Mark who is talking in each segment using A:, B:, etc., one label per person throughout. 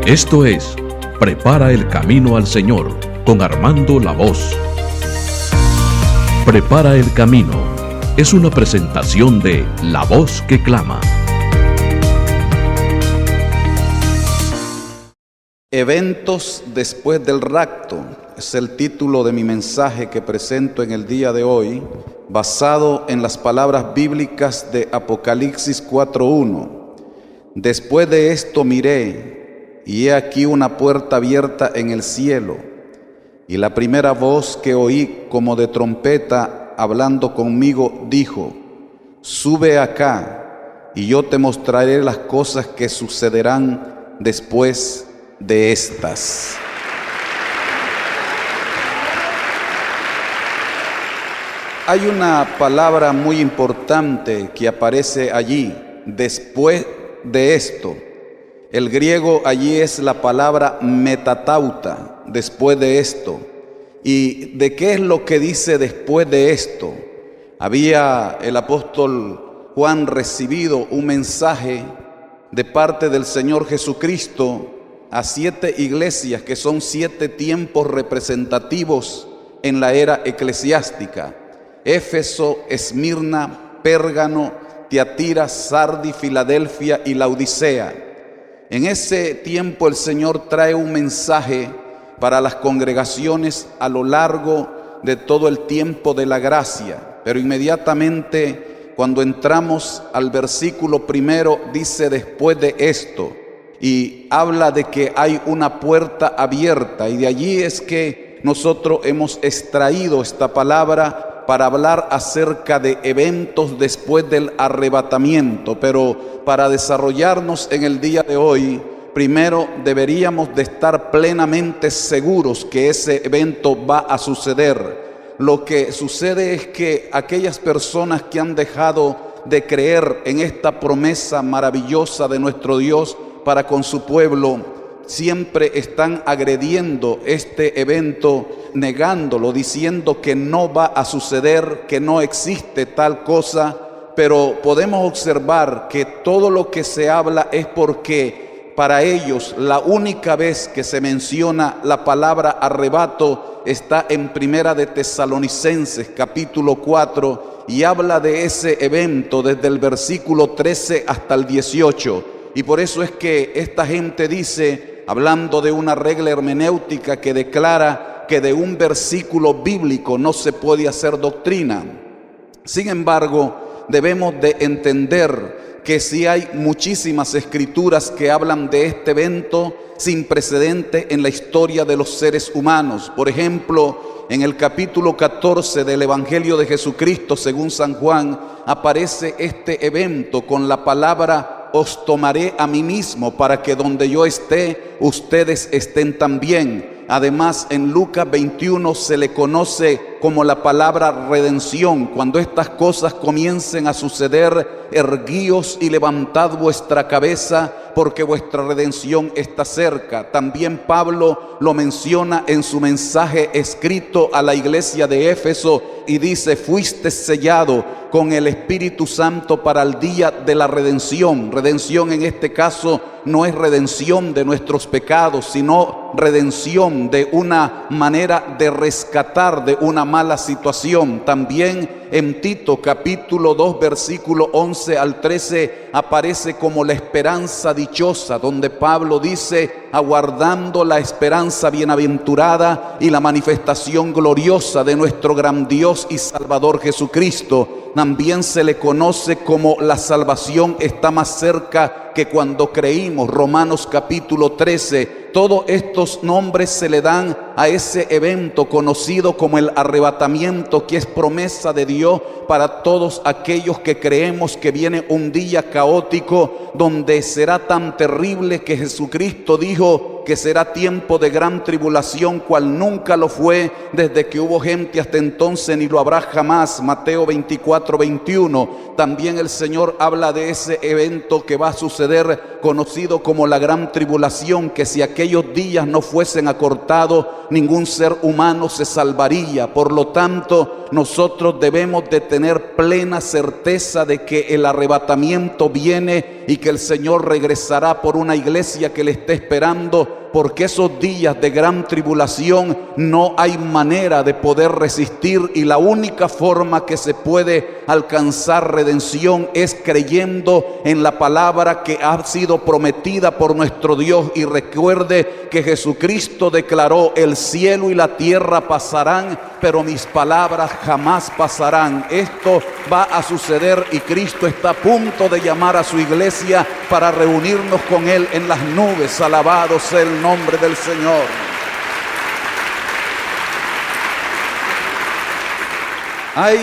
A: Esto es Prepara el Camino al Señor con Armando La Voz. Prepara el Camino es una presentación de La Voz que Clama.
B: Eventos después del rapto es el título de mi mensaje que presento en el día de hoy, basado en las palabras bíblicas de Apocalipsis 4:1. Después de esto miré, y he aquí una puerta abierta en el cielo, y la primera voz que oí como de trompeta hablando conmigo dijo: sube acá, y yo te mostraré las cosas que sucederán después de estas. Hay una palabra muy importante que aparece allí, después de esto. El griego allí es la palabra metatauta, después de esto. ¿Y de qué es lo que dice después de esto? Había el apóstol Juan recibido un mensaje de parte del Señor Jesucristo a 7 iglesias, que son 7 tiempos representativos en la era eclesiástica: Éfeso, Esmirna, Pérgamo, Tiatira, Sardis, Filadelfia y Laodicea. En ese tiempo el Señor trae un mensaje para las congregaciones a lo largo de todo el tiempo de la gracia. Pero inmediatamente cuando entramos al versículo primero dice después de esto, y habla de que hay una puerta abierta, y de allí es que nosotros hemos extraído esta palabra para hablar acerca de eventos después del arrebatamiento. Pero para desarrollarnos en el día de hoy, primero deberíamos de estar plenamente seguros que ese evento va a suceder. Lo que sucede es que aquellas personas que han dejado de creer en esta promesa maravillosa de nuestro Dios para con su pueblo, siempre están agrediendo este evento, negándolo, diciendo que no va a suceder, que no existe tal cosa. Pero podemos observar que todo lo que se habla es porque para ellos la única vez que se menciona la palabra arrebato está en Primera de Tesalonicenses capítulo 4, y habla de ese evento desde el versículo 13 hasta el 18. Y por eso es que esta gente dice, hablando de una regla hermenéutica que declara que de un versículo bíblico no se puede hacer doctrina. Sin embargo, debemos de entender que sí hay muchísimas escrituras que hablan de este evento sin precedente en la historia de los seres humanos. Por ejemplo, en el capítulo 14 del Evangelio de Jesucristo según San Juan, aparece este evento con la palabra: os tomaré a mí mismo, para que donde yo esté, ustedes estén también. Además, en Lucas 21 se le conoce como la palabra redención. Cuando estas cosas comiencen a suceder, erguíos y levantad vuestra cabeza, porque vuestra redención está cerca. También Pablo lo menciona en su mensaje escrito a la iglesia de Éfeso y dice: fuiste sellado con el Espíritu Santo para el día de la redención. Redención en este caso no es redención de nuestros pecados, sino redención de una manera de rescatar de una mala situación. También en Tito capítulo 2 versículo 11 al 13 aparece como la esperanza dichosa, donde Pablo dice: aguardando la esperanza bienaventurada y la manifestación gloriosa de nuestro gran Dios y Salvador Jesucristo. También se le conoce como la salvación está más cerca que cuando creímos, Romanos capítulo 13. Todos estos nombres se le dan a ese evento conocido como el arrebatamiento, que es promesa de Dios para todos aquellos que creemos que viene un día caótico donde será tan terrible que Jesucristo dijo que será tiempo de gran tribulación, cual nunca lo fue desde que hubo gente hasta entonces, ni lo habrá jamás. Mateo 24:21. También el Señor habla de ese evento que va a suceder conocido como la gran tribulación, que si aquellos días no fuesen acortados, ningún ser humano se salvaría. Por lo tanto, nosotros debemos de tener plena certeza de que el arrebatamiento viene y que el Señor regresará por una iglesia que le esté esperando, porque esos días de gran tribulación no hay manera de poder resistir, y la única forma que se puede alcanzar redención es creyendo en la palabra que ha sido prometida por nuestro Dios. Y recuerde que Jesucristo declaró: el cielo y la tierra pasarán, pero mis palabras jamás pasarán. Esto va a suceder y Cristo está a punto de llamar a su iglesia para reunirnos con Él en las nubes. Alabado sea el nombre del Señor. Hay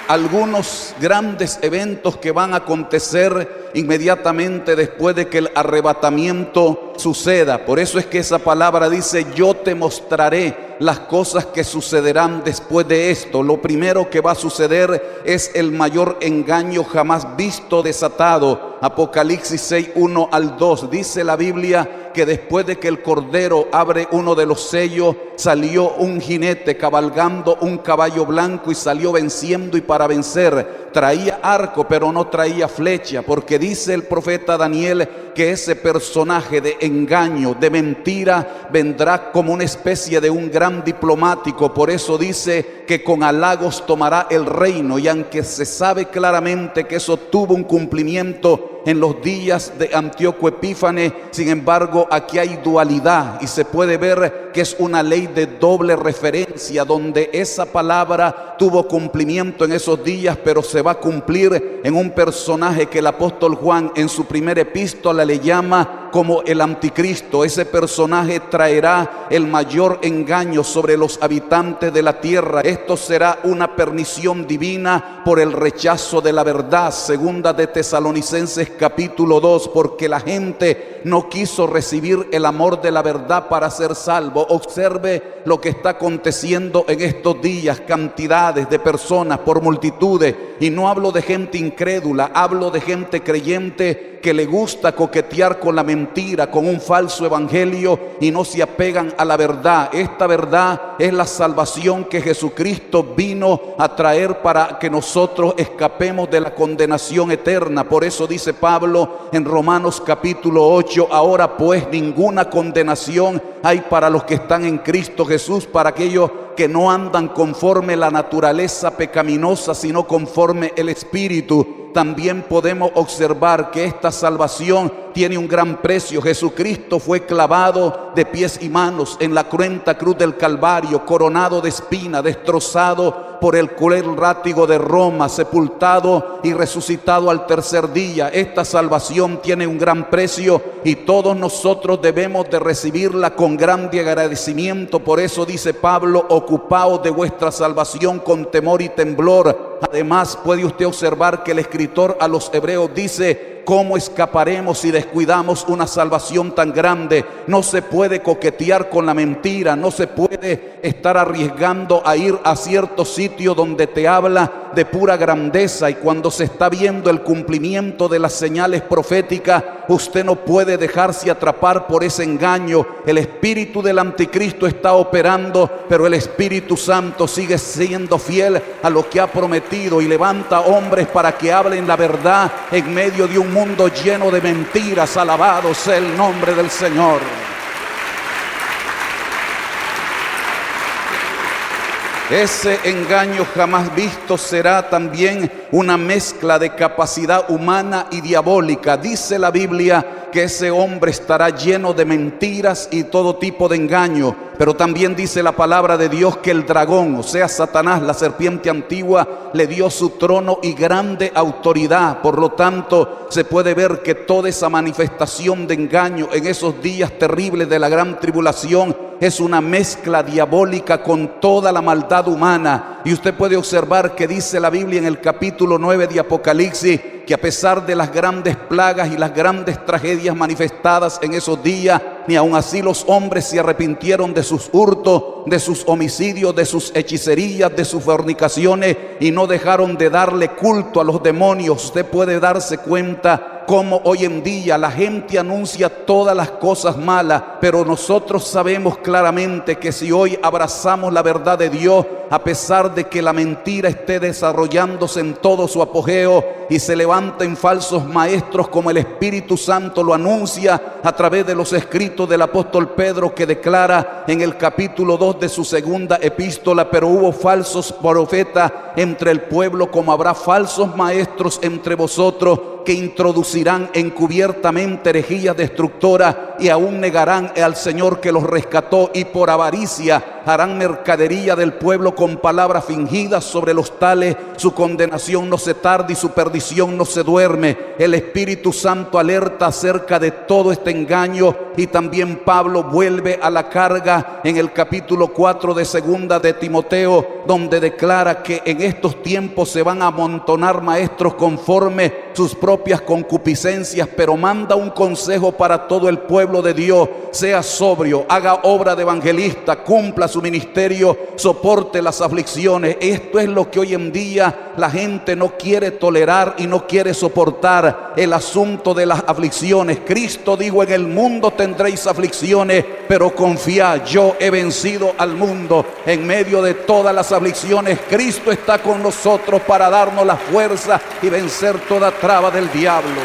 B: algunos grandes eventos que van a acontecer inmediatamente después de que el arrebatamiento suceda. Por eso es que esa palabra dice: yo te mostraré las cosas que sucederán después de esto. Lo primero que va a suceder es el mayor engaño jamás visto, desatado. Apocalipsis 6, 1 al 2. Dice la Biblia que después de que el Cordero abre uno de los sellos, salió un jinete cabalgando un caballo blanco y salió venciendo, y para vencer traía arco pero no traía flecha, porque dice el profeta Daniel que ese personaje de engaño, de mentira, vendrá como una especie de un gran diplomático. Por eso dice que con halagos tomará el reino, y aunque se sabe claramente que eso tuvo un cumplimiento en los días de Antíoco Epífanes, sin embargo aquí hay dualidad, y se puede ver que es una ley de doble referencia, donde esa palabra tuvo cumplimiento en esos días, pero se va a cumplir en un personaje que el apóstol Juan en su primera epístola le llama como el anticristo. Ese personaje traerá el mayor engaño sobre los habitantes de la tierra. Esto será una pernición divina por el rechazo de la verdad. Segunda de Tesalonicenses capítulo 2, porque la gente no quiso recibir el amor de la verdad para ser salvo. Observe lo que está aconteciendo en estos días: cantidades de personas por multitudes, y no hablo de gente incrédula, hablo de gente creyente que le gusta coquetear con la mentira, con un falso evangelio, y no se apegan a la verdad. Esta verdad es la salvación que Jesucristo vino a traer para que nosotros escapemos de la condenación eterna. Por eso dice Pablo en Romanos capítulo 8: ahora pues ninguna condenación hay para los que están en Cristo Jesús, para aquellos que no andan conforme la naturaleza pecaminosa, sino conforme el Espíritu. También podemos observar que esta salvación tiene un gran precio. Jesucristo fue clavado de pies y manos en la cruenta cruz del Calvario, coronado de espina, destrozado por el cruel látigo de Roma, sepultado y resucitado al tercer día. Esta salvación tiene un gran precio y todos nosotros debemos de recibirla con grande agradecimiento. Por eso dice Pablo: ocupaos de vuestra salvación con temor y temblor. Además, puede usted observar que el escritor a los hebreos dice: ¿cómo escaparemos si descuidamos una salvación tan grande? No se puede coquetear con la mentira, no se puede estar arriesgando a ir a cierto sitio donde te habla de pura grandeza, y cuando se está viendo el cumplimiento de las señales proféticas, usted no puede dejarse atrapar por ese engaño. El espíritu del anticristo está operando, pero el Espíritu Santo sigue siendo fiel a lo que ha prometido y levanta hombres para que hablen la verdad en medio de un mundo lleno de mentiras. Alabado sea el nombre del Señor. Ese engaño jamás visto será también una mezcla de capacidad humana y diabólica. Dice la Biblia que ese hombre estará lleno de mentiras y todo tipo de engaño. Pero también dice la palabra de Dios que el dragón, o sea Satanás, la serpiente antigua, le dio su trono y grande autoridad. Por lo tanto, se puede ver que toda esa manifestación de engaño en esos días terribles de la gran tribulación es una mezcla diabólica con toda la maldad humana. Y usted puede observar que dice la Biblia en el capítulo 9 de Apocalipsis que a pesar de las grandes plagas y las grandes tragedias manifestadas en esos días, ni aun así los hombres se arrepintieron de sus hurtos, de sus homicidios, de sus hechicerías, de sus fornicaciones, y no dejaron de darle culto a los demonios. Usted puede darse cuenta cómo hoy en día la gente anuncia todas las cosas malas, pero nosotros sabemos claramente que si hoy abrazamos la verdad de Dios, a pesar de que la mentira esté desarrollándose en todo su apogeo y se levanten falsos maestros como el Espíritu Santo lo anuncia a través de los escritos del apóstol Pedro, que declara en el capítulo 2 de su segunda epístola: pero hubo falsos profetas entre el pueblo, como habrá falsos maestros entre vosotros, que introducirán encubiertamente herejías destructoras y aún negarán al Señor que los rescató, y por avaricia harán mercadería del pueblo con palabras fingidas. Sobre los tales su condenación no se tarda y su perdición no se duerme. El Espíritu Santo alerta acerca de todo este engaño, y también Pablo vuelve a la carga en el capítulo 4 de segunda de Timoteo, donde declara que en estos tiempos se van a amontonar maestros conforme sus propias concupiscencias, pero manda un consejo para todo el pueblo de Dios: sea sobrio, haga obra de evangelista, cumpla su ministerio, soporte las aflicciones. Esto es lo que hoy en día la gente no quiere tolerar y no quiere soportar, el asunto de las aflicciones. Cristo dijo: en el mundo tendréis aflicciones, pero confiad, yo he vencido al mundo. En medio de todas las aflicciones, Cristo está con nosotros para darnos la fuerza y vencer toda traba del diablo.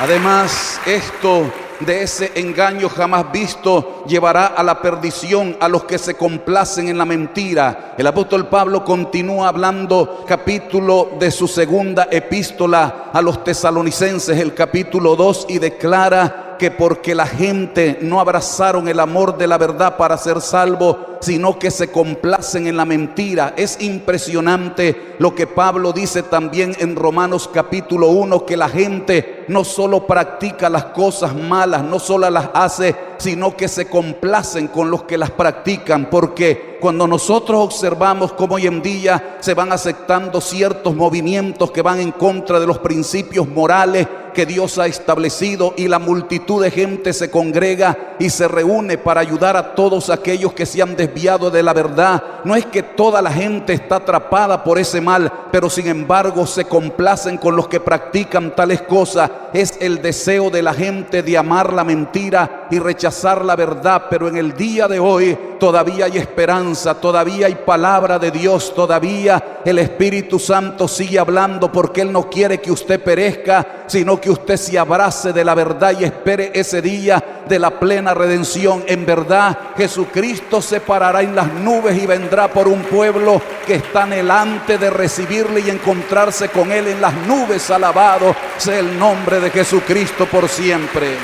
B: Además, esto de ese engaño jamás visto llevará a la perdición a los que se complacen en la mentira. El apóstol Pablo continúa hablando, capítulo de su segunda epístola a los tesalonicenses, el capítulo 2, y declara que porque la gente no abrazaron el amor de la verdad para ser salvo, sino que se complacen en la mentira. Es impresionante lo que Pablo dice también en Romanos capítulo 1, que la gente no solo practica las cosas malas, no solo las hace, sino que se complacen con los que las practican. Porque cuando nosotros observamos cómo hoy en día se van aceptando ciertos movimientos que van en contra de los principios morales que Dios ha establecido, y la multitud de gente se congrega y se reúne para ayudar a todos aquellos que se han desviado de la verdad, no es que toda la gente está atrapada por ese mal, pero sin embargo se complacen con los que practican tales cosas. Es el deseo de la gente de amar la mentira y rechazar la verdad. Pero en el día de hoy todavía hay esperanza, todavía hay palabra de Dios, todavía el Espíritu Santo sigue hablando, porque Él no quiere que usted perezca, sino que usted se abrace de la verdad y espere ese día de la plena redención. En verdad, Jesucristo se parará en las nubes y vendrá por un pueblo que está anhelante de recibirle y encontrarse con Él en las nubes. Alabado sea el nombre de Jesucristo por siempre.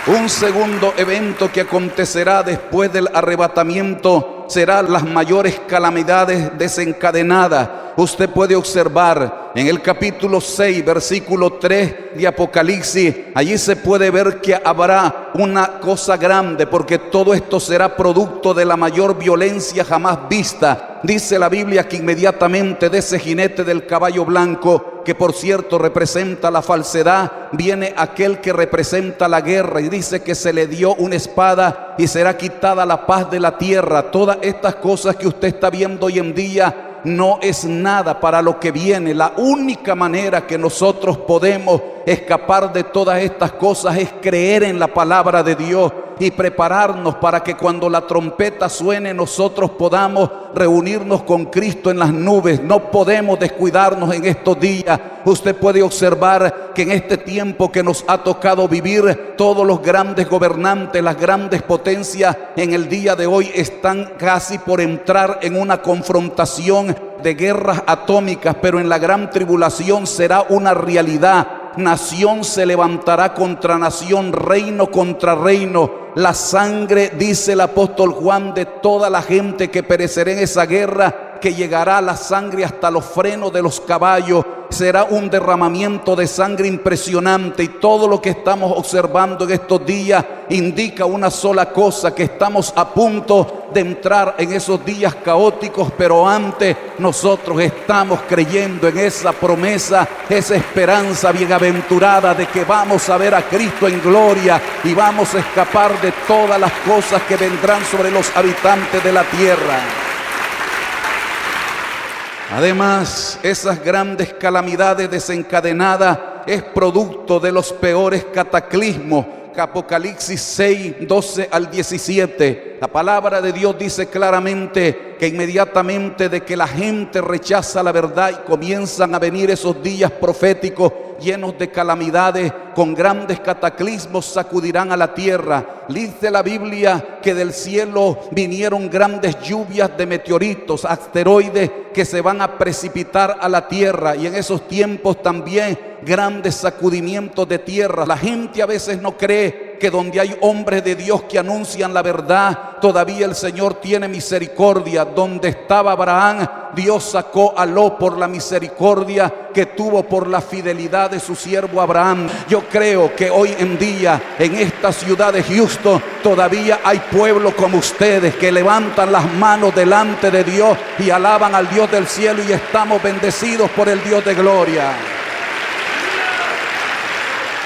B: Un segundo evento que acontecerá después del arrebatamiento será las mayores calamidades desencadenadas. Usted puede observar en el capítulo 6, versículo 3 de Apocalipsis, allí se puede ver que habrá una cosa grande, porque todo esto será producto de la mayor violencia jamás vista. Dice la Biblia que inmediatamente de ese jinete del caballo blanco, que por cierto representa la falsedad, viene aquel que representa la guerra, y dice que se le dio una espada y será quitada la paz de la tierra. Todas estas cosas que usted está viendo hoy en día no es nada para lo que viene. La única manera que nosotros podemos escapar de todas estas cosas es creer en la palabra de Dios y prepararnos para que cuando la trompeta suene nosotros podamos reunirnos con Cristo en las nubes. No podemos descuidarnos en estos días. Usted puede observar que en este tiempo que nos ha tocado vivir, todos los grandes gobernantes, las grandes potencias en el día de hoy están casi por entrar en una confrontación de guerras atómicas, pero en la gran tribulación será una realidad. Nación se levantará contra nación, reino contra reino. La sangre, dice el apóstol Juan, de toda la gente que perecerá en esa guerra, que llegará la sangre hasta los frenos de los caballos. Será un derramamiento de sangre impresionante, y todo lo que estamos observando en estos días indica una sola cosa: que estamos a punto de entrar en esos días caóticos, pero antes nosotros estamos creyendo en esa promesa, esa esperanza bienaventurada de que vamos a ver a Cristo en gloria y vamos a escapar de todas las cosas que vendrán sobre los habitantes de la tierra. Además, esas grandes calamidades desencadenadas es producto de los peores cataclismos. Apocalipsis 6, 12 al 17. La palabra de Dios dice claramente que inmediatamente de que la gente rechaza la verdad y comienzan a venir esos días proféticos llenos de calamidades, con grandes cataclismos sacudirán a la tierra. Dice la Biblia que del cielo vinieron grandes lluvias de meteoritos, asteroides que se van a precipitar a la tierra, y en esos tiempos también grandes sacudimientos de tierra. La gente a veces no cree que donde hay hombres de Dios que anuncian la verdad, todavía el Señor tiene misericordia. Donde estaba Abraham, Dios sacó a Lot por la misericordia que tuvo por la fidelidad de su siervo Abraham. Yo creo que hoy en día en esta ciudad de Houston todavía hay pueblo como ustedes que levantan las manos delante de Dios y alaban al Dios del cielo, y estamos bendecidos por el Dios de gloria.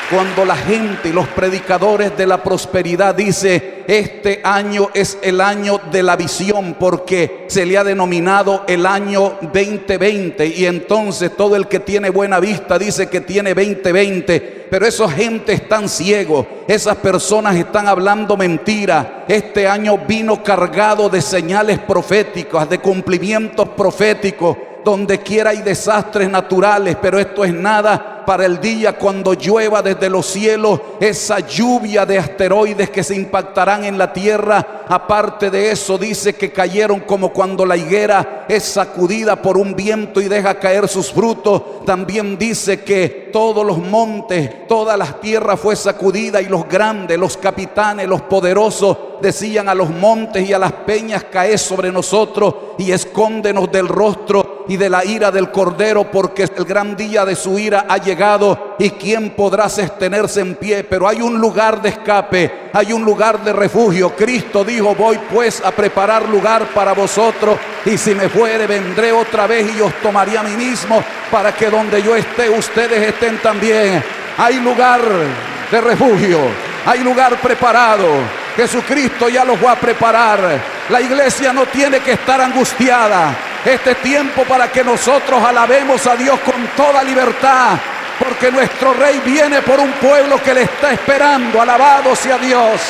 B: Cuando la gente y los predicadores de la prosperidad dice este año es el año de la visión, porque se le ha denominado el año 2020, y entonces todo el que tiene buena vista dice que tiene 2020, pero esa gente están ciegos, esas personas están hablando mentira. Este año vino cargado de señales proféticas, de cumplimientos proféticos. Donde quiera hay desastres naturales, pero esto es nada para el día cuando llueva desde los cielos esa lluvia de asteroides que se impactarán en la tierra. Aparte de eso, dice que cayeron como cuando la higuera es sacudida por un viento y deja caer sus frutos. También dice que todos los montes, toda la tierra fue sacudida, y los grandes, los capitanes, los poderosos decían a los montes y a las peñas: caed sobre nosotros y escóndenos del rostro y de la ira del Cordero, porque el gran día de su ira ha llegado, y quién podrá sostenerse en pie. Pero hay un lugar de escape, hay un lugar de refugio. Cristo dijo: voy pues a preparar lugar para vosotros, y si me fuere vendré otra vez y os tomaré a mí mismo, para que donde yo esté ustedes estén también. Hay lugar de refugio, hay lugar preparado. Jesucristo ya los va a preparar. La iglesia no tiene que estar angustiada. Este tiempo para que nosotros alabemos a Dios con toda libertad, porque nuestro Rey viene por un pueblo que le está esperando. Alabado sea Dios.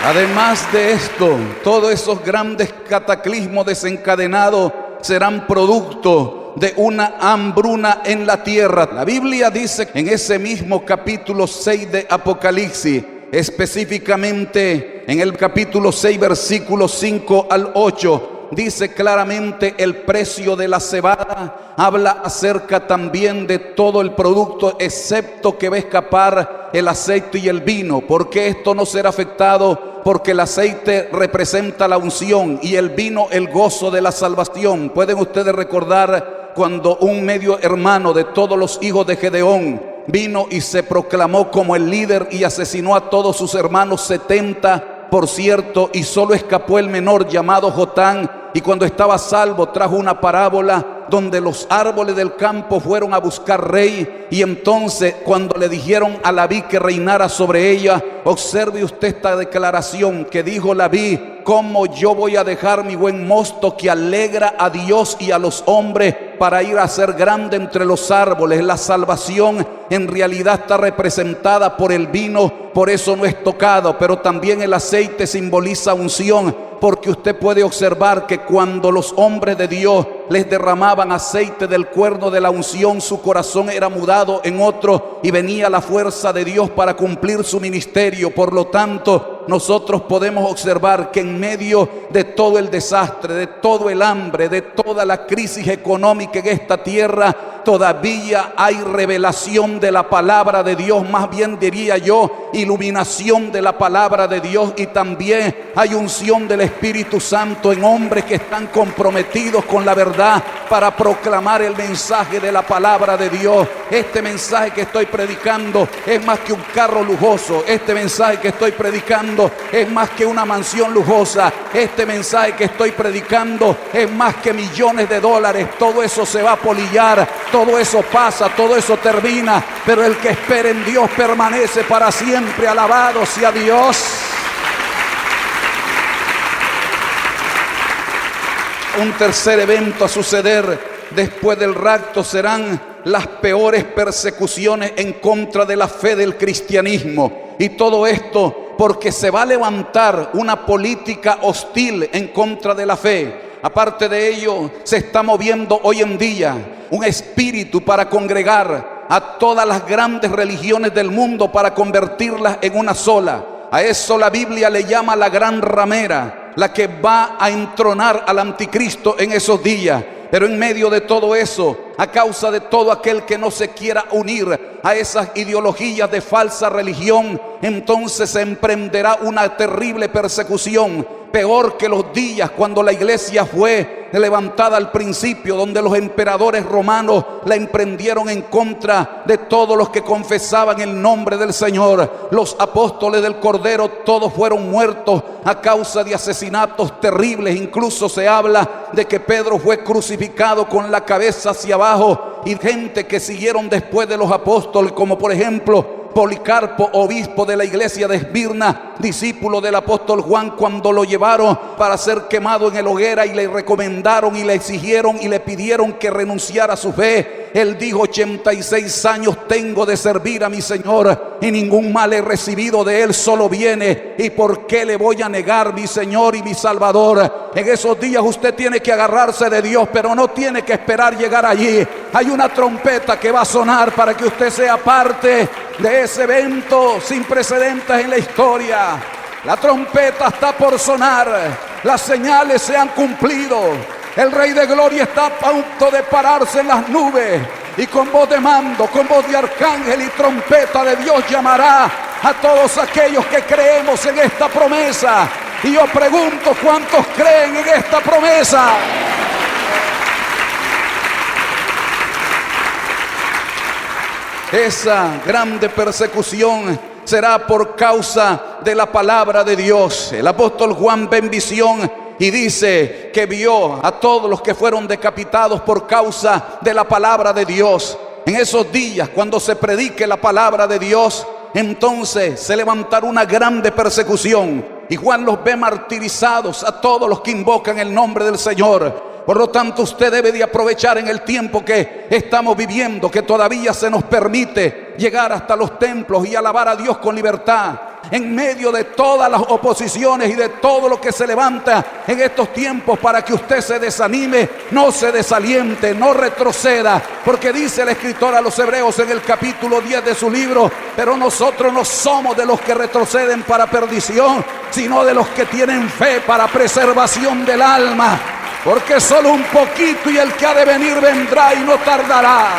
B: Además de esto, todos esos grandes cataclismos desencadenados serán producto de una hambruna en la tierra. La Biblia dice en ese mismo capítulo 6 de Apocalipsis, específicamente en el capítulo 6 versículos 5 al 8, dice claramente el precio de la cebada. Habla acerca también de todo el producto, excepto que va a escapar el aceite y el vino. ¿Por qué esto no será afectado? Porque el aceite representa la unción y el vino el gozo de la salvación. Pueden ustedes recordar cuando un medio hermano de todos los hijos de Gedeón vino y se proclamó como el líder y asesinó a todos sus hermanos, 70 por cierto, y solo escapó el menor llamado Jotán. Y cuando estaba salvo trajo una parábola donde los árboles del campo fueron a buscar rey, y entonces cuando le dijeron a la vid que reinara sobre ella, observe usted esta declaración que dijo la vid: ¿cómo yo voy a dejar mi buen mosto que alegra a Dios y a los hombres para ir a ser grande entre los árboles? La salvación en realidad está representada por el vino, por eso no es tocado, pero también el aceite simboliza unción. Porque usted puede observar que cuando los hombres de Dios les derramaban aceite del cuerno de la unción, su corazón era mudado en otro y venía la fuerza de Dios para cumplir su ministerio. Por lo tanto, nosotros podemos observar que en medio de todo el desastre, de todo el hambre, de toda la crisis económica en esta tierra, todavía hay revelación de la palabra de Dios, más bien diría yo, iluminación de la palabra de Dios, y también hay unción del Espíritu Santo en hombres que están comprometidos con la verdad para proclamar el mensaje de la palabra de Dios. Este mensaje que estoy predicando es más que un carro lujoso. Este mensaje que estoy predicando es más que una mansión lujosa. Este mensaje que estoy predicando es más que millones de dólares. Todo eso se va a polillar, todo eso pasa, todo eso termina, pero el que espera en Dios permanece para siempre. Alabado sea Dios. un tercer evento a suceder después del rapto. Serán las peores persecuciones en contra de la fe del cristianismo. Y todo esto porque se va a levantar una política hostil en contra de la fe. Aparte de ello, se está moviendo hoy en día un espíritu para congregar a todas las grandes religiones del mundo, para convertirlas en una sola. A eso la Biblia le llama la gran ramera, la que va a entronar al anticristo en esos días. Pero en medio de todo eso, a causa de todo aquel que no se quiera unir a esas ideologías de falsa religión, entonces se emprenderá una terrible persecución, peor que los días cuando la iglesia fue levantada al principio, donde los emperadores romanos la emprendieron en contra de todos los que confesaban el nombre del Señor. Los apóstoles del Cordero todos fueron muertos a causa de asesinatos terribles. Incluso se habla de que Pedro fue crucificado con la cabeza hacia abajo, y gente que siguieron después de los apóstoles, como por ejemplo Policarpo, obispo de la iglesia de Esmirna, discípulo del apóstol Juan, cuando lo llevaron para ser quemado en el hoguera y le recomendaron y le exigieron y le pidieron que renunciara a su fe, él dijo: 86 años tengo de servir a mi Señor y ningún mal he recibido de él, solo viene, y por qué le voy a negar mi Señor y mi Salvador. En esos días usted tiene que agarrarse de Dios, pero no tiene que esperar llegar allí. Hay una trompeta que va a sonar para que usted sea parte de ese evento sin precedentes en la historia. La trompeta está por sonar, las señales se han cumplido. El Rey de Gloria está a punto de pararse en las nubes, y con voz de mando, con voz de arcángel y trompeta de Dios llamará a todos aquellos que creemos en esta promesa. Y yo pregunto: ¿cuántos creen en esta promesa? Esa grande persecución será por causa de la palabra de Dios. El apóstol Juan ve en visión y dice que vio a todos los que fueron decapitados por causa de la palabra de Dios. En esos días, cuando se predique la palabra de Dios, entonces se levantará una grande persecución, y Juan los ve martirizados a todos los que invocan el nombre del Señor. Por lo tanto, usted debe de aprovechar en el tiempo que estamos viviendo, que todavía se nos permite llegar hasta los templos y alabar a Dios con libertad, en medio de todas las oposiciones y de todo lo que se levanta en estos tiempos, para que usted se desanime, no se desaliente, no retroceda, porque dice el escritor a los Hebreos en el capítulo 10 de su libro: pero nosotros no somos de los que retroceden para perdición, sino de los que tienen fe para preservación del alma. Porque solo un poquito y el que ha de venir vendrá y no tardará.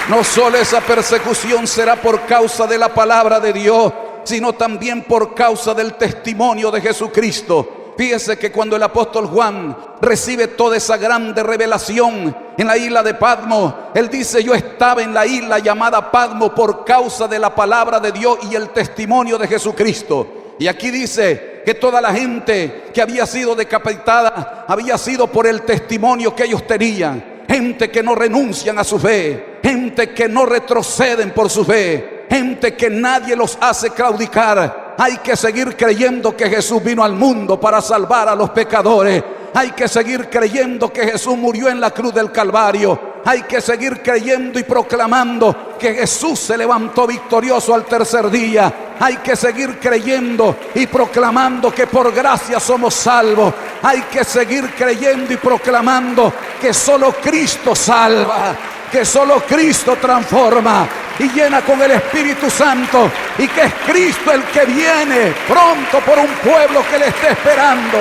B: No solo esa persecución será por causa de la palabra de Dios, sino también por causa del testimonio de Jesucristo. Fíjese que cuando el apóstol Juan recibe toda esa grande revelación en la isla de Patmos, él dice: yo estaba en la isla llamada Patmos por causa de la palabra de Dios y el testimonio de Jesucristo. Y aquí dice que toda la gente que había sido decapitada había sido por el testimonio que ellos tenían. Gente que no renuncian a su fe, gente que no retroceden por su fe, gente que nadie los hace claudicar. Hay que seguir creyendo que Jesús vino al mundo para salvar a los pecadores. Hay que seguir creyendo que Jesús murió en la cruz del Calvario. Hay que seguir creyendo y proclamando que Jesús se levantó victorioso al tercer día. Hay que seguir creyendo y proclamando que por gracia somos salvos. Hay que seguir creyendo y proclamando que solo Cristo salva, que solo Cristo transforma y llena con el Espíritu Santo, y que es Cristo el que viene pronto por un pueblo que le esté esperando.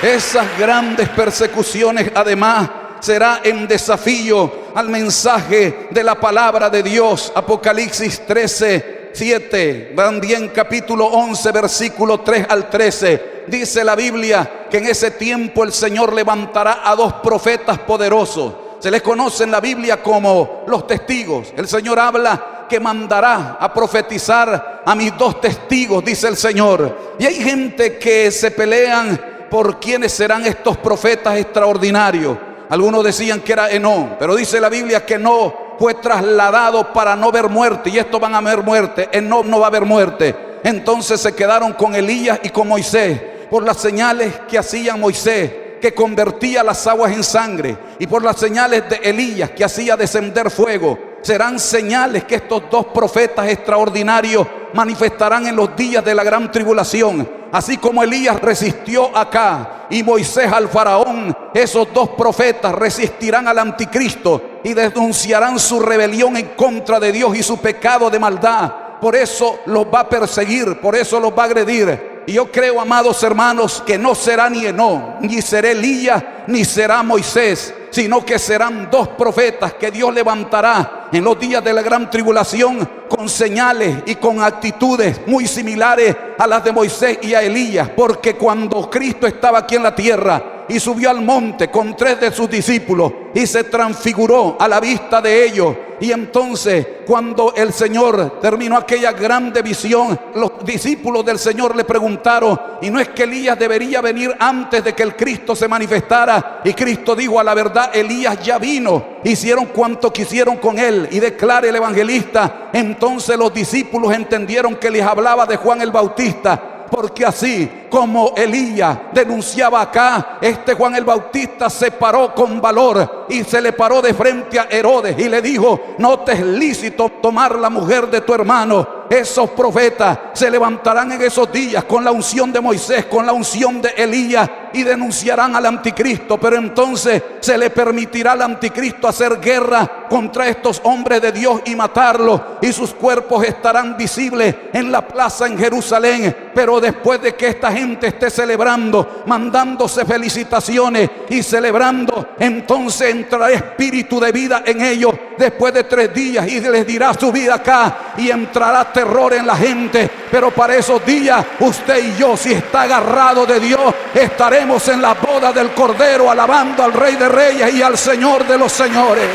B: Esas grandes persecuciones además será en desafío al mensaje de la palabra de Dios. Apocalipsis 13:7, también capítulo 11 versículo 3 al 13. Dice la Biblia que en ese tiempo el Señor levantará a dos profetas poderosos. Se les conoce en la Biblia como los testigos. El Señor habla que mandará a profetizar a mis dos testigos, dice el Señor. Y hay gente que se pelean por quiénes serán estos profetas extraordinarios. Algunos decían que era Enoc, pero dice la Biblia que no fue trasladado para no ver muerte. Y estos van a ver muerte. No va a haber muerte. Entonces se quedaron con Elías y con Moisés por las señales que hacía Moisés, que convertía las aguas en sangre, y por las señales de Elías, que hacía descender fuego. Serán señales que estos dos profetas extraordinarios manifestarán en los días de la gran tribulación. Así como Elías resistió acá y Moisés al faraón, esos dos profetas resistirán al anticristo y denunciarán su rebelión en contra de Dios y su pecado de maldad. Por eso los va a perseguir, por eso los va a agredir. Y yo creo, amados hermanos, que no será ni Enoc, ni será Elías, ni será Moisés, sino que serán dos profetas que Dios levantará en los días de la gran tribulación, con señales y con actitudes muy similares a las de Moisés y a Elías. Porque cuando Cristo estaba aquí en la tierra y subió al monte con 3 de sus discípulos y se transfiguró a la vista de ellos, y entonces cuando el Señor terminó aquella grande visión, los discípulos del Señor le preguntaron: ¿y no es que Elías debería venir antes de que el Cristo se manifestara? Y Cristo dijo: a la verdad, Elías ya vino, hicieron cuanto quisieron con él. Y declara el evangelista: entonces los discípulos entendieron que les hablaba de Juan el Bautista, porque así como Elías denunciaba acá, este Juan el Bautista se paró con valor y se le paró de frente a Herodes y le dijo: no te es lícito tomar la mujer de tu hermano. Esos profetas se levantarán en esos días con la unción de Moisés, con la unción de Elías, y denunciarán al anticristo. Pero entonces se le permitirá al anticristo hacer guerra contra estos hombres de Dios y matarlos, y sus cuerpos estarán visibles en la plaza en Jerusalén. Pero después de que esta gente esté celebrando, mandándose felicitaciones y celebrando, entonces entrará espíritu de vida en ellos después de 3 días, y les dirá su vida acá, y entrará terror en la gente. Pero para esos días, usted y yo, si está agarrado de Dios, estaremos en la boda del Cordero, alabando al Rey de Reyes y al Señor de los Señores.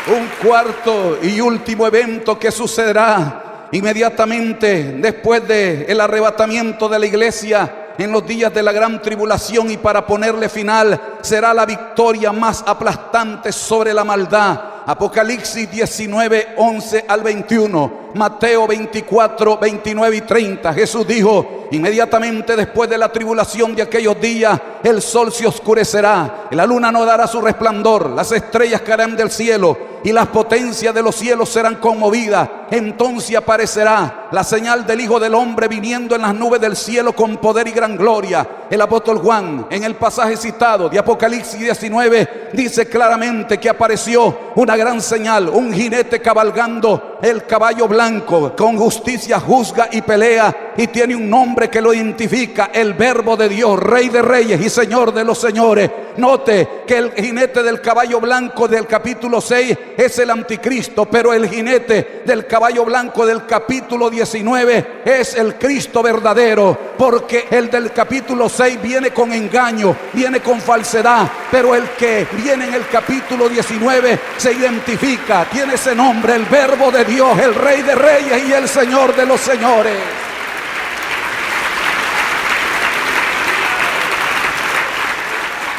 B: Un cuarto y último evento que sucederá inmediatamente después del arrebatamiento de la iglesia en los días de la gran tribulación, y para ponerle final, será la victoria más aplastante sobre la maldad. Apocalipsis 19, 11 al 21, Mateo 24, 29 y 30. Jesús dijo: inmediatamente después de la tribulación de aquellos días, el sol se oscurecerá, la luna no dará su resplandor, las estrellas caerán del cielo y las potencias de los cielos serán conmovidas. Entonces aparecerá la señal del Hijo del Hombre viniendo en las nubes del cielo con poder y gran gloria. El apóstol Juan, en el pasaje citado de Apocalipsis 19, dice claramente que apareció una gran señal: un jinete cabalgando el caballo blanco, con justicia juzga y pelea, y tiene un nombre que lo identifica: el Verbo de Dios, Rey de Reyes y Señor de los Señores. Note que el jinete del caballo blanco del capítulo 6 es el anticristo, pero el jinete del caballo blanco del capítulo 19 es el Cristo verdadero, porque el del capítulo 6 viene con engaño, viene con falsedad, pero el que viene en el capítulo 19 se identifica, tiene ese nombre: el Verbo de Dios, el Rey de Reyes y el Señor de los Señores.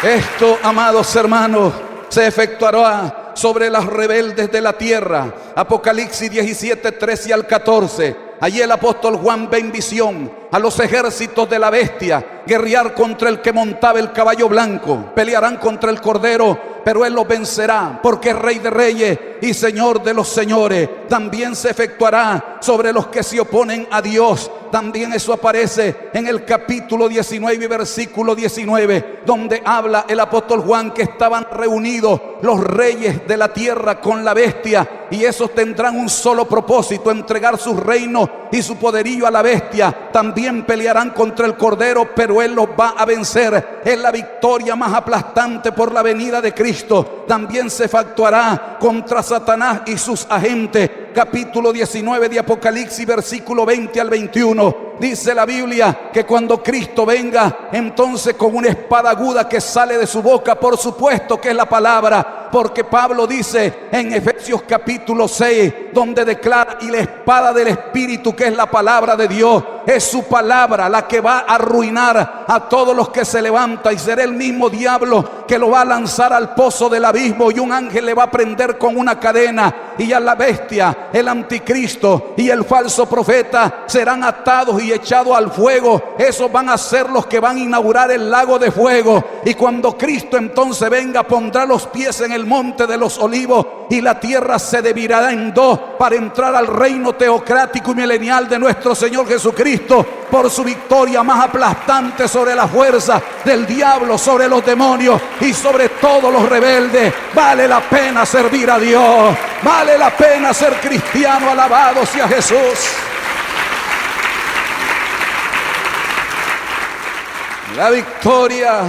B: Esto, amados hermanos, se efectuará sobre los rebeldes de la tierra. Apocalipsis 17, 13 al 14. Allí el apóstol Juan ve en visión a los ejércitos de la bestia guerrear contra el que montaba el caballo blanco. Pelearán contra el Cordero, pero él los vencerá, porque es Rey de Reyes y Señor de los Señores. También se efectuará sobre los que se oponen a Dios. También eso aparece en el capítulo 19 y versículo 19, donde habla el apóstol Juan que estaban reunidos los reyes de la tierra con la bestia, y esos tendrán un solo propósito: entregar su reino y su poderío a la bestia. También pelearán contra el Cordero, pero él los va a vencer. Es la victoria más aplastante por la venida de Cristo. También se efectuará contra Satanás y sus agentes. Capítulo 19 de Apocalipsis, versículo 20 al 21. Dice la Biblia que cuando Cristo venga, entonces con una espada aguda que sale de su boca, por supuesto que es la palabra, porque Pablo dice en Efesios capítulo 6, donde declara: y la espada del Espíritu, que es la palabra de Dios. Es su palabra la que va a arruinar a todos los que se levantan, y será el mismo diablo que lo va a lanzar al pozo del abismo, y un ángel le va a prender con una cadena, y a la bestia, el anticristo y el falso profeta serán atados y echados al fuego. Esos van a ser los que van a inaugurar el lago de fuego. Y cuando Cristo entonces venga, pondrá los pies en el monte de los olivos, y la tierra se dividirá en dos para entrar al reino teocrático y milenial de nuestro Señor Jesucristo, por su victoria más aplastante sobre la fuerza del diablo, sobre los demonios y sobre todos los rebeldes. Vale la pena servir a Dios, vale la pena ser cristiano. Alabado sea Jesús. La victoria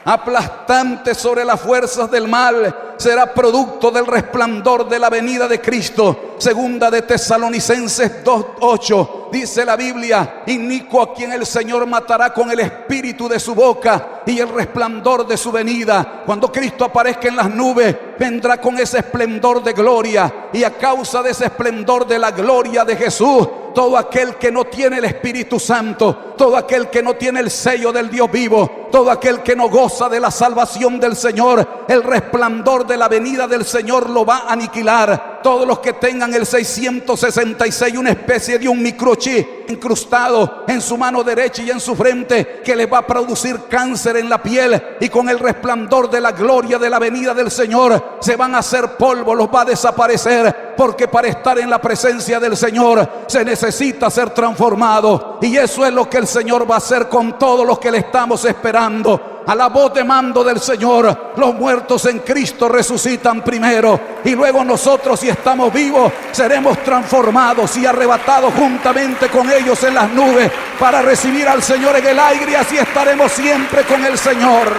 B: aplastante sobre las fuerzas del mal será producto del resplandor de la venida de Cristo. Segunda de Tesalonicenses 2:8 dice la Biblia: inicuo a quien el Señor matará con el espíritu de su boca y el resplandor de su venida. Cuando Cristo aparezca en las nubes, vendrá con ese esplendor de gloria, y a causa de ese esplendor de la gloria de Jesús, todo aquel que no tiene el Espíritu Santo, todo aquel que no tiene el sello del Dios vivo, todo aquel que no goza de la salvación del Señor, el resplandor de la venida del Señor lo va a aniquilar. Todos los que tengan el 666, una especie de un microchip incrustado en su mano derecha y en su frente, que les va a producir cáncer en la piel, y con el resplandor de la gloria de la venida del Señor se van a hacer polvo, los va a desaparecer, porque para estar en la presencia del Señor se necesita ser transformado, y eso es lo que el Señor va a hacer con todos los que le estamos esperando. A la voz de mando del Señor, los muertos en Cristo resucitan primero, y luego nosotros, si estamos vivos, seremos transformados y arrebatados juntamente con ellos en las nubes para recibir al Señor en el aire, y así estaremos siempre con el Señor.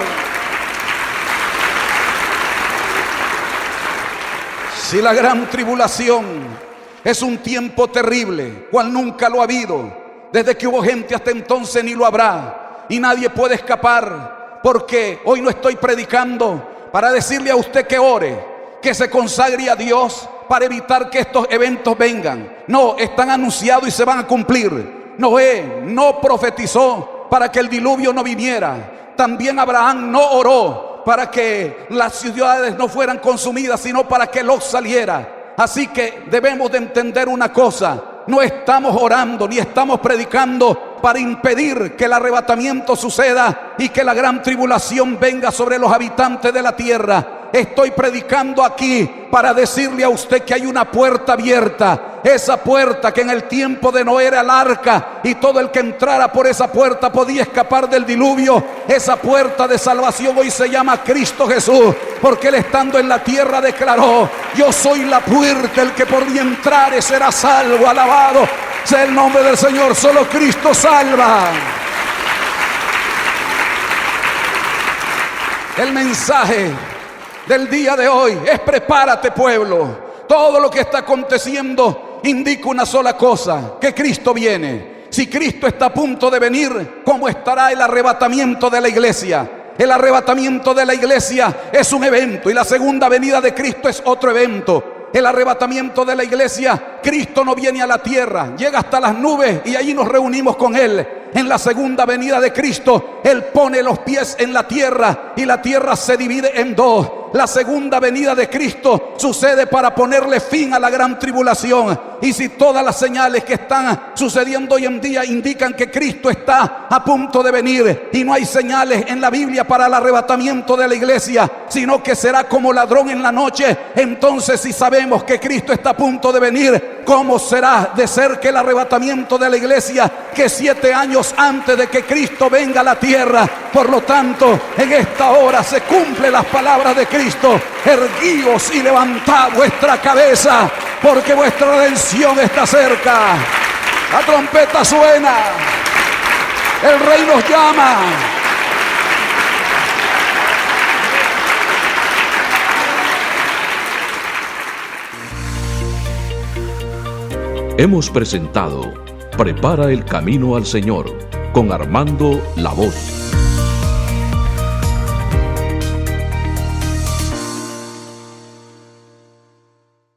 B: Si la gran tribulación es un tiempo terrible, cual nunca lo ha habido, desde que hubo gente hasta entonces ni lo habrá, y nadie puede escapar. Porque hoy no estoy predicando para decirle a usted que ore, que se consagre a Dios para evitar que estos eventos vengan. No, están anunciados y se van a cumplir. Noé no profetizó para que el diluvio no viniera. También Abraham no oró para que las ciudades no fueran consumidas, sino para que Lot saliera. Así que debemos de entender una cosa: no estamos orando ni estamos predicando para impedir que el arrebatamiento suceda y que la gran tribulación venga sobre los habitantes de la tierra. Estoy predicando aquí para decirle a usted que hay una puerta abierta. Esa puerta que en el tiempo de Noé era el arca, y todo el que entrara por esa puerta podía escapar del diluvio. Esa puerta de salvación hoy se llama Cristo Jesús, porque Él, estando en la tierra, declaró: yo soy la puerta, el que por mí entrare será salvo. Alabado sea el nombre del Señor. Solo Cristo salva. El mensaje del día de hoy es: prepárate, pueblo. Todo lo que está aconteciendo indica una sola cosa: que Cristo viene. Si Cristo está a punto de venir, ¿cómo estará el arrebatamiento de la iglesia? El arrebatamiento de la iglesia es un evento, y la segunda venida de Cristo es otro evento. El arrebatamiento de la iglesia, Cristo no viene a la tierra, llega hasta las nubes y allí nos reunimos con Él. En la segunda venida de Cristo, Él pone los pies en la tierra y la tierra se divide en dos. La segunda venida de Cristo sucede para ponerle fin a la gran tribulación. Y si todas las señales que están sucediendo hoy en día indican que Cristo está a punto de venir, y no hay señales en la Biblia para el arrebatamiento de la iglesia, sino que será como ladrón en la noche, entonces si sabemos que Cristo está a punto de venir, ¿cómo será de cerca el arrebatamiento de la iglesia que 7 años antes de que Cristo venga a la tierra? Por lo tanto, en esta hora se cumplen las palabras de Cristo: erguíos y levantad vuestra cabeza, porque vuestra redención está cerca. La trompeta suena, el Rey nos llama.
A: Hemos presentado Prepara el camino al Señor con Armando La Voz.